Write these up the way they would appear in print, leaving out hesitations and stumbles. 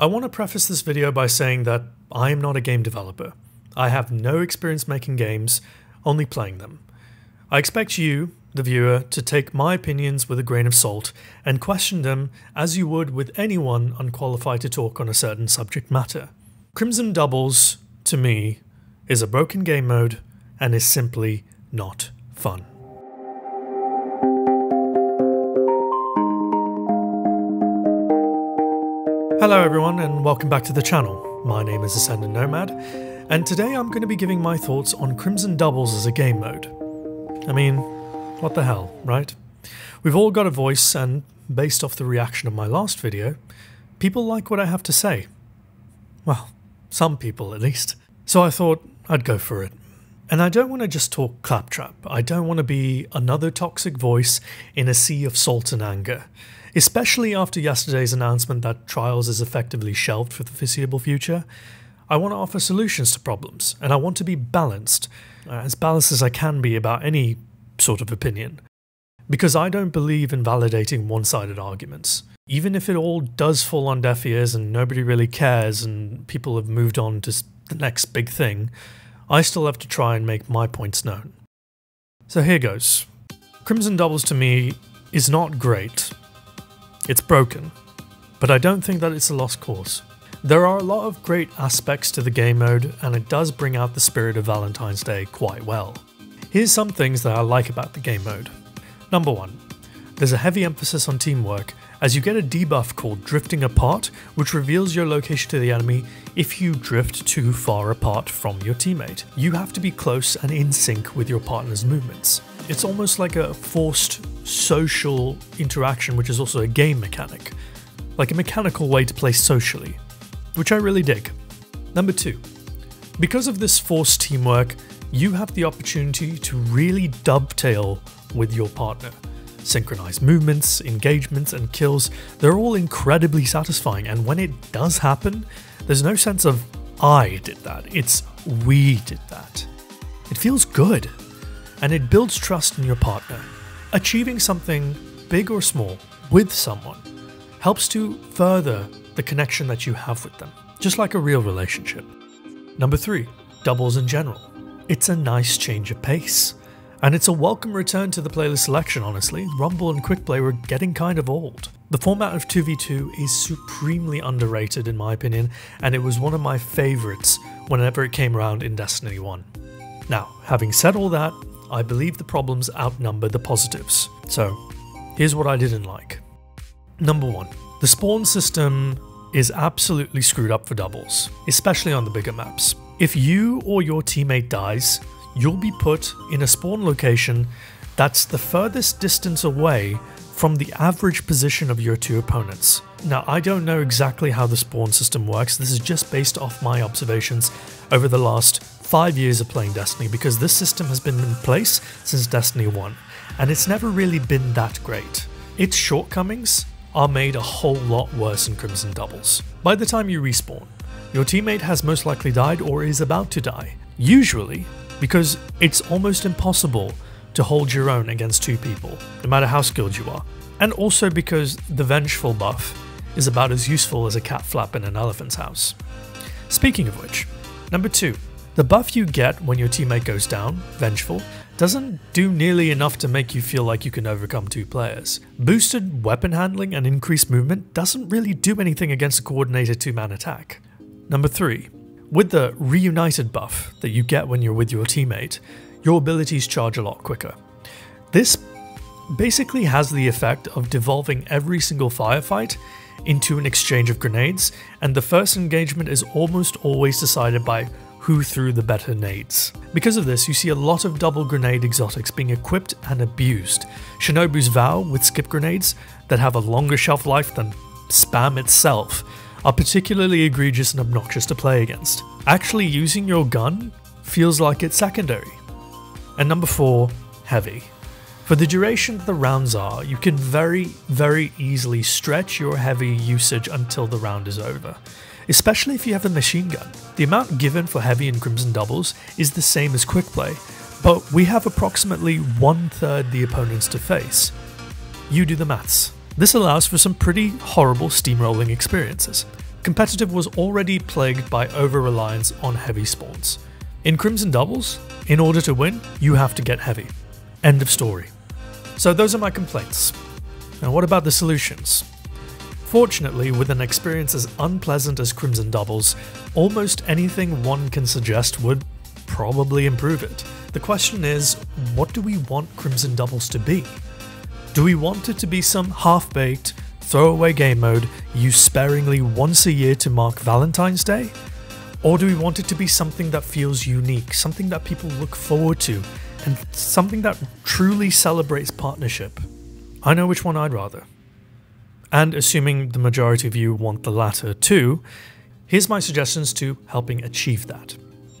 I want to preface this video by saying that I am not a game developer. I have no experience making games, only playing them. I expect you, the viewer, to take my opinions with a grain of salt and question them as you would with anyone unqualified to talk on a certain subject matter. Crimson Doubles, to me, is a broken game mode and is simply not fun. Hello everyone and welcome back to the channel. My name is Ascendant Nomad, and today I'm going to be giving my thoughts on Crimson Doubles as a game mode. I mean, what the hell, right? We've all got a voice, and based off the reaction of my last video, people like what I have to say. Well, some people at least. So I thought I'd go for it. And I don't want to just talk claptrap. I don't want to be another toxic voice in a sea of salt and anger. Especially after yesterday's announcement that Trials is effectively shelved for the foreseeable future. I want to offer solutions to problems, and I want to be balanced as I can be about any sort of opinion. Because I don't believe in validating one-sided arguments. Even if it all does fall on deaf ears and nobody really cares and people have moved on to the next big thing, I still have to try and make my points known. So here goes. Crimson Doubles to me is not great. It's broken, but I don't think that it's a lost cause. There are a lot of great aspects to the game mode, and it does bring out the spirit of Valentine's Day quite well. Here's some things that I like about the game mode. Number 1. There's a heavy emphasis on teamwork, as you get a debuff called Drifting Apart, which reveals your location to the enemy if you drift too far apart from your teammate. You have to be close and in sync with your partner's movements. It's almost like a forced social interaction, which is also a game mechanic. Like a mechanical way to play socially, which I really dig. Number 2. Because of this forced teamwork, you have the opportunity to really dovetail with your partner. Synchronized movements, engagements, and kills, they're all incredibly satisfying, and when it does happen, there's no sense of I did that, it's we did that. It feels good, and it builds trust in your partner. Achieving something big or small with someone helps to further the connection that you have with them, just like a real relationship. Number 3, doubles in general. It's a nice change of pace. And it's a welcome return to the playlist selection, honestly. Rumble and Quick Play were getting kind of old. The format of 2v2 is supremely underrated in my opinion, and it was one of my favourites whenever it came around in Destiny 1. Now, having said all that, I believe the problems outnumber the positives. So, here's what I didn't like. Number 1. The spawn system is absolutely screwed up for doubles, especially on the bigger maps. If you or your teammate dies, you'll be put in a spawn location that's the furthest distance away from the average position of your two opponents. Now, I don't know exactly how the spawn system works. This is just based off my observations over the last 5 years of playing Destiny, because this system has been in place since Destiny 1, and it's never really been that great. Its shortcomings are made a whole lot worse in Crimson Doubles. By the time you respawn, your teammate has most likely died or is about to die. Usually, because it's almost impossible to hold your own against two people, no matter how skilled you are. And also because the vengeful buff is about as useful as a cat flap in an elephant's house. Speaking of which, number 2. The buff you get when your teammate goes down, vengeful, doesn't do nearly enough to make you feel like you can overcome two players. Boosted weapon handling and increased movement doesn't really do anything against a coordinated two-man attack. Number 3. With the Reunited buff that you get when you're with your teammate, your abilities charge a lot quicker. This basically has the effect of devolving every single firefight into an exchange of grenades, and the first engagement is almost always decided by who threw the better nades. Because of this, you see a lot of double grenade exotics being equipped and abused. Shinobu's Vow with skip grenades that have a longer shelf life than spam itself are particularly egregious and obnoxious to play against. Actually using your gun feels like it's secondary. And number 4, heavy. For the duration that the rounds are, you can very easily stretch your heavy usage until the round is over, especially if you have a machine gun. The amount given for heavy in Crimson Doubles is the same as Quick Play, but we have approximately 1/3 the opponents to face. You do the maths. This allows for some pretty horrible steamrolling experiences. competitive was already plagued by over-reliance on heavy spawns. In Crimson Doubles, in order to win, you have to get heavy. End of story. So those are my complaints. Now what about the solutions? Fortunately, with an experience as unpleasant as Crimson Doubles, almost anything one can suggest would probably improve it. The question is, what do we want Crimson Doubles to be? Do we want it to be some half-baked, throwaway game mode used sparingly once a year to mark Valentine's Day? Or do we want it to be something that feels unique, something that people look forward to, and something that truly celebrates partnership? I know which one I'd rather. And assuming the majority of you want the latter too, here's my suggestions to helping achieve that.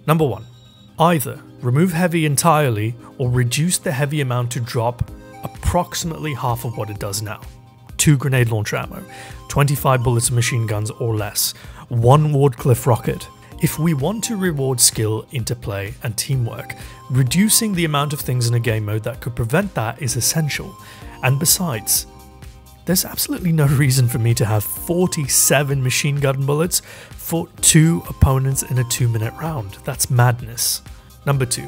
Number 1. Either remove heavy entirely or reduce the heavy amount to drop approximately half of what it does now. 2 grenade launcher ammo, 25 bullets of machine guns or less, 1 Wardcliffe rocket. If we want to reward skill, interplay, and teamwork, reducing the amount of things in a game mode that could prevent that is essential. And besides, there's absolutely no reason for me to have 47 machine gun bullets for 2 opponents in a 2-minute round. That's madness. Number 2.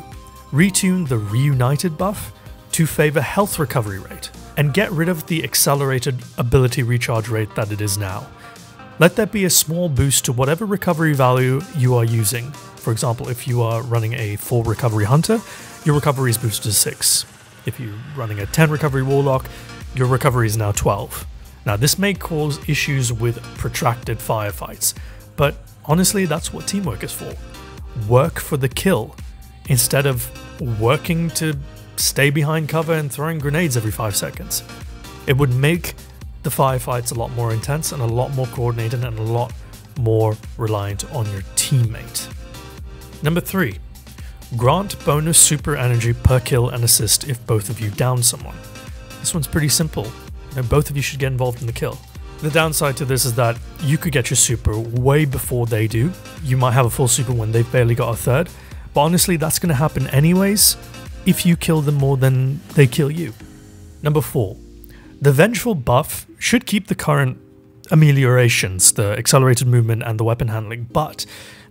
Retune the Reunited buff to favour health recovery rate, and get rid of the accelerated ability recharge rate that it is now. Let there be a small boost to whatever recovery value you are using. For example, if you are running a 4 recovery hunter, your recovery is boosted to 6. If you're running a 10 recovery warlock, your recovery is now 12. Now this may cause issues with protracted firefights, but honestly that's what teamwork is for. Work for the kill, instead of working to stay behind cover and throwing grenades every 5 seconds. It would make the firefights a lot more intense and a lot more coordinated and a lot more reliant on your teammate. Number 3. Grant bonus super energy per kill and assist if both of you down someone. This one's pretty simple. Both of you should get involved in the kill. The downside to this is that you could get your super way before they do. You might have a full super when they've barely got a third, but honestly that's going to happen anyways if you kill them more than they kill you. Number 4. The vengeful buff should keep the current ameliorations, the accelerated movement and the weapon handling, but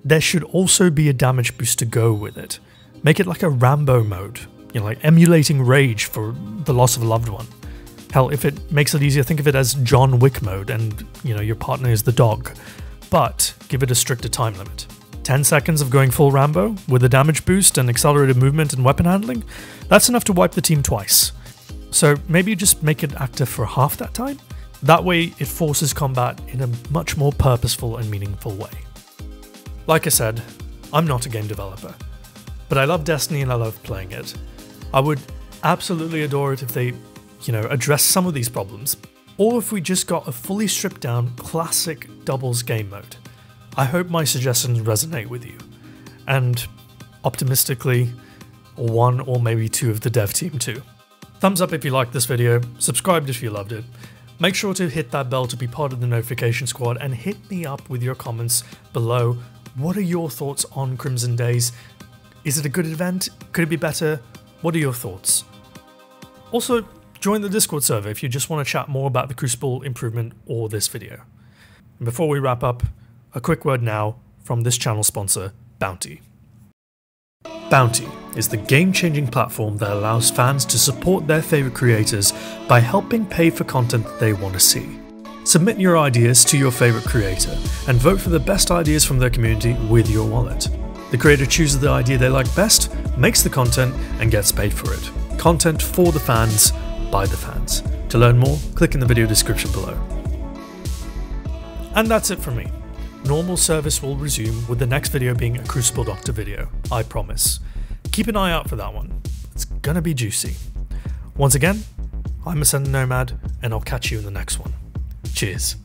there should also be a damage boost to go with it. Make it like a Rambo mode, like emulating rage for the loss of a loved one. Hell, if it makes it easier, think of it as John Wick mode and your partner is the dog, but give it a stricter time limit. 10 seconds of going full Rambo with a damage boost and accelerated movement and weapon handling, that's enough to wipe the team twice. So maybe you just make it active for half that time? That way it forces combat in a much more purposeful and meaningful way. Like I said, I'm not a game developer, but I love Destiny and I love playing it. I would absolutely adore it if they, address some of these problems, or if we just got a fully stripped down classic doubles game mode. I hope my suggestions resonate with you, and optimistically, 1 or maybe 2 of the dev team too. Thumbs up if you liked this video, subscribe if you loved it. Make sure to hit that bell to be part of the notification squad, and hit me up with your comments below. What are your thoughts on Crimson Days? Is it a good event? Could it be better? What are your thoughts? Also, join the Discord server if you just want to chat more about the Crucible improvement or this video. And before we wrap up, a quick word now from this channel sponsor, Bounty. Bounty is the game-changing platform that allows fans to support their favorite creators by helping pay for content that they want to see. Submit your ideas to your favorite creator and vote for the best ideas from their community with your wallet. The creator chooses the idea they like best, makes the content, and gets paid for it. Content for the fans, by the fans. To learn more, click in the video description below. And that's it from me. Normal service will resume with the next video being a Crucible Doctor video, I promise. Keep an eye out for that one. It's gonna be juicy. Once again, I'm Ascendant Nomad, and I'll catch you in the next one. Cheers.